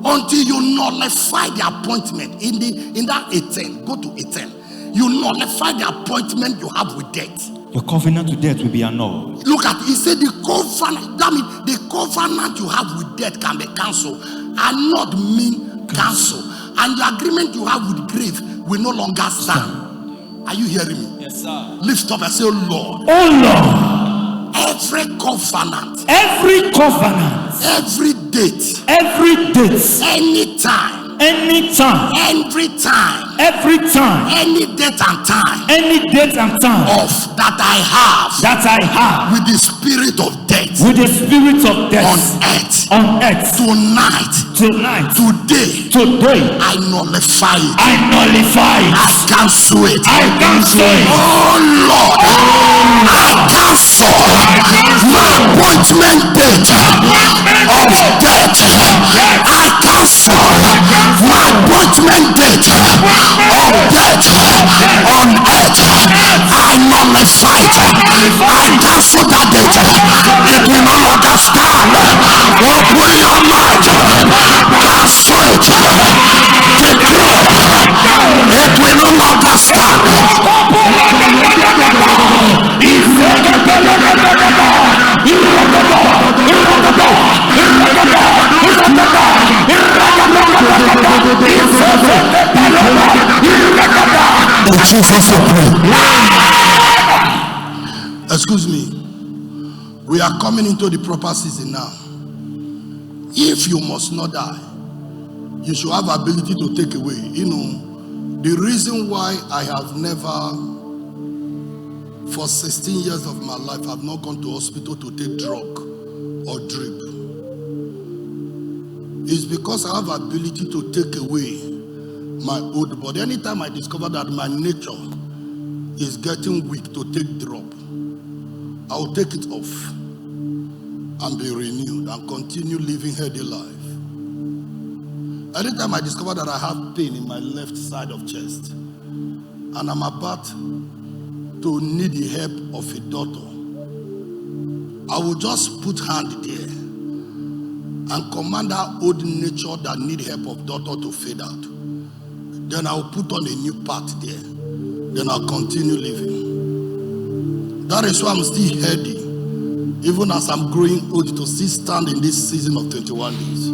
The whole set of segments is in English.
until you nullify the appointment in that 18. Go to 18. You nullify the appointment you have with death. Your covenant with death will be annulled. Look at it. He said the covenant. That means the covenant you have with death can be cancelled, and not mean cancel. And the agreement you have with grave will no longer stand. Are you hearing me? Yes, sir. Lift up and say, oh Lord. Oh Lord. Every covenant. Every covenant. Every date. Every date. Anytime. Anytime. Every time. Every time. Any date and time. Any date and time. Of that I have. That I have. With the spirit of death. With the spirit of death. On earth. On earth. Tonight. Tonight. Today. Today. I nullify it. I nullify it. I cancel it. I cancel it. Oh Lord. I cancel my appointment date of death. I cancel my appointment date of death on earth. I nullify it. I cancel that date. It will no longer stand. Open your mouth. Cancel it. Declare. It will no longer stand. In Jesus' name. Excuse me. We are coming into the proper season now. If you must not die, you should have ability to take away. You know, the reason why I have never, for 16 years of my life, I've not gone to hospital to take drug or drip, is because I have ability to take away my old body. Anytime I discover that my nature is getting weak to take drop, I will take it off and be renewed and continue living healthy life. Anytime I discover that I have pain in my left side of chest and I'm about to need the help of a doctor, I will just put hand there and command that old nature that need help of doctor to fade out. Then I'll put on a new part there. Then I'll continue living. That is why I'm still healthy, even as I'm growing old, to still stand in this season of 21 days.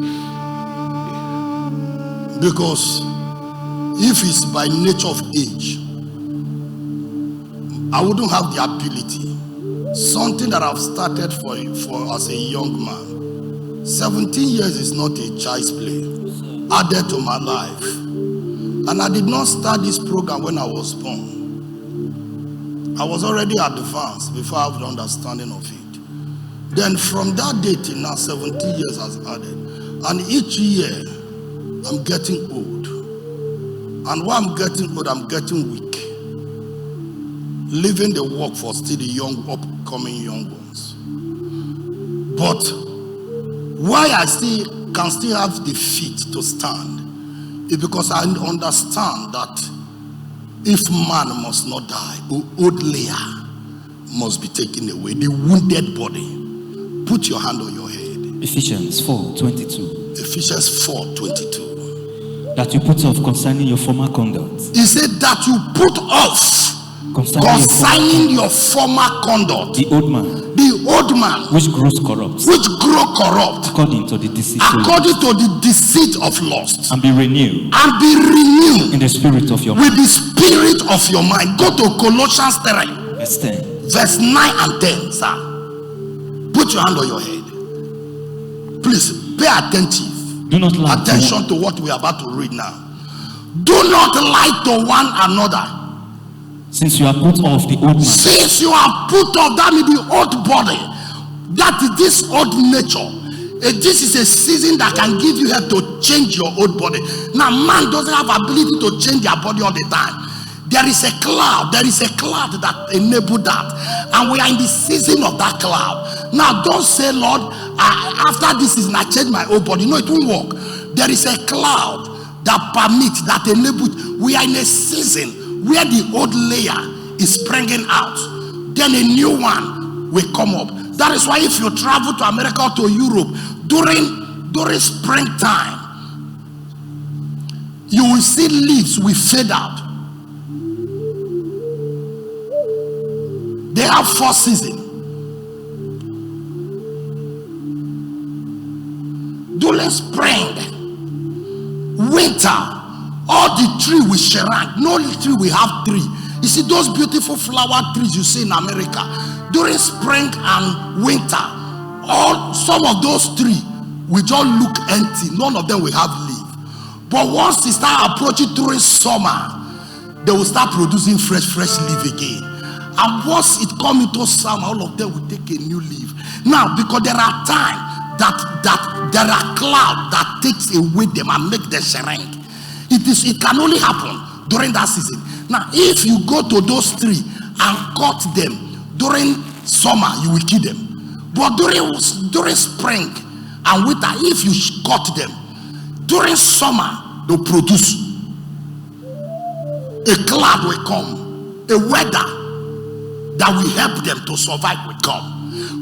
Because if it's by nature of age, I wouldn't have the ability. Something that I've started for as a young man. 17 years is not a child's play. Added to my life. And I did not start this program when I was born. I was already advanced before I had the understanding of it. Then from that day till now, 17 years has added. And each year, I'm getting old. And while I'm getting old, I'm getting weak. Leaving the work for still the young, upcoming young ones. But why I can still have the feet to stand is because I understand that if man must not die, old layer must be taken away. The wounded body. Put your hand on your head. Ephesians 4:22. Ephesians 4:22. That you put off concerning your former conduct. He said that you put off concerning your former conduct. The old man. The old man. Which grows corrupt. Which grow corrupt. According to the deceit. According to the deceit of lust. And be renewed. And be renewed. In the spirit of your mind. With the spirit of your mind. Go to Colossians 3. Verse 10. Verse 9 and 10, sir. Put your hand on your head. Please pay attentive. Do not lie attention to what we are about to read now. Do not lie to one another. Since you have put off the old man. Since you have put off that may be old body. That is this old nature. This is a season that can give you help to change your old body. Now man doesn't have ability to change their body all the time. There is a cloud that enables that, and we are in the season of that cloud. Now don't say, Lord, after this season I change my old body. No, it won't work. There is a cloud that permits, that enables. We are in a season where the old layer is springing out, then a new one will come up. That is why if you travel to America or to Europe during springtime, you will see leaves will fade out. They have 4 seasons. During spring, winter, all the tree will shrink. No tree will have tree. You see those beautiful flower trees you see in America during spring and winter, some of those trees will just look empty. None of them will have leaf. But once they start approaching during summer, they will start producing fresh leaf again. And once it comes into summer, all of them will take a new leaf. Now, because there are times that there are clouds that takes away them and make them shrink. It can only happen during that season. Now, if you go to those trees and cut them during summer, you will kill them. But during spring and winter, if you cut them during summer, they'll produce. A cloud will come, a weather that will help them to survive will come.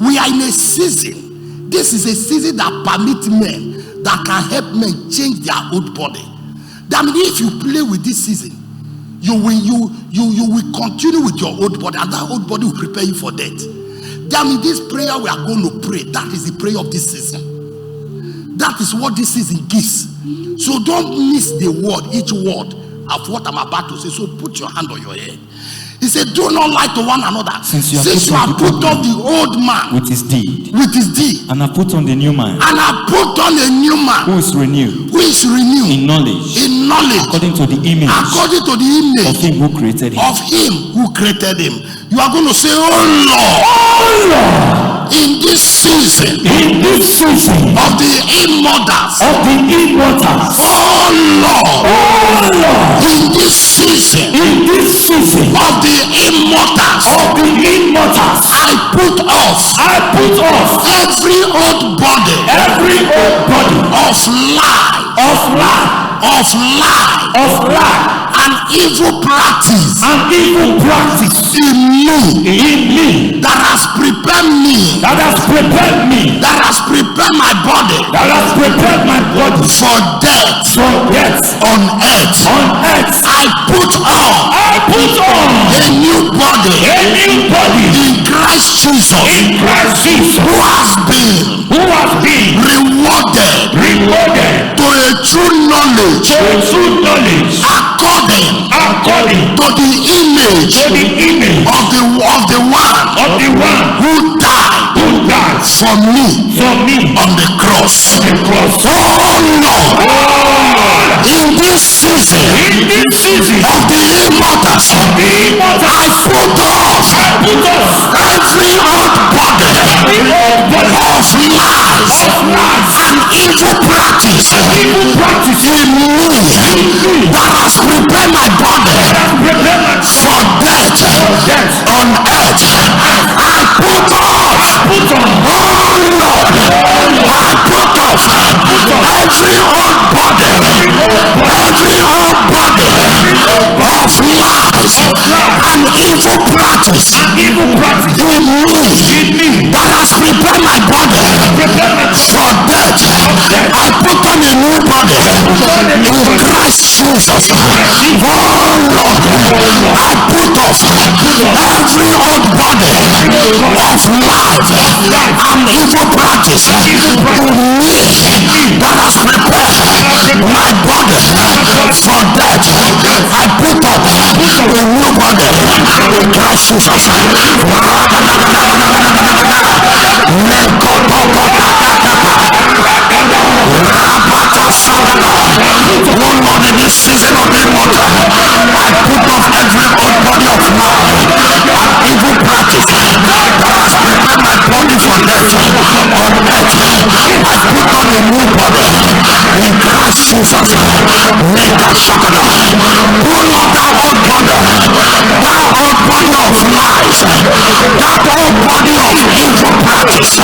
We are in a season. This is a season that permits men, that can help men change their old body. That means if you play with this season, you will continue with your old body, and that old body will prepare you for death. That means this prayer we are going to pray, that is the prayer of this season. That is what this season gives. So don't miss the word, each word of what I'm about to say. So put your hand on your head. He said, do not lie to one another, since you have put on the old man with his deed, and have put on the new man, who is renewed in knowledge, according to the image of him who created him. You are going to say, oh Lord, in this season of the immortals, oh Lord, in this season of the immortals, I put off every old body of lie and evil practice in me that has prepared me, that has prepared my body for death on earth. I put on a new body in Christ Jesus, who has been rewarded to a true knowledge according to the image of the one who died for me on the cross. Oh Lord, in this season of the immortals, I put off every old body of lies and evil practice in me that has prepared my body for death on earth. I put off, oh Lord, I put off every old body of lies and evil practice in me that has prepared my body for death. I put on a new body in Christ Jesus. Oh Lord, I put off every old body of life and evil practice in me that has prepared my body for death. I put up a new body in Christ Jesus. Oh Lord, in this season of immortal, I put off every old body of life and evil practice that has prepared my body for death on earth. I put on a new body in Christ Jesus. Make a shakada. Pull out that old body of lies, that old body of evil practice.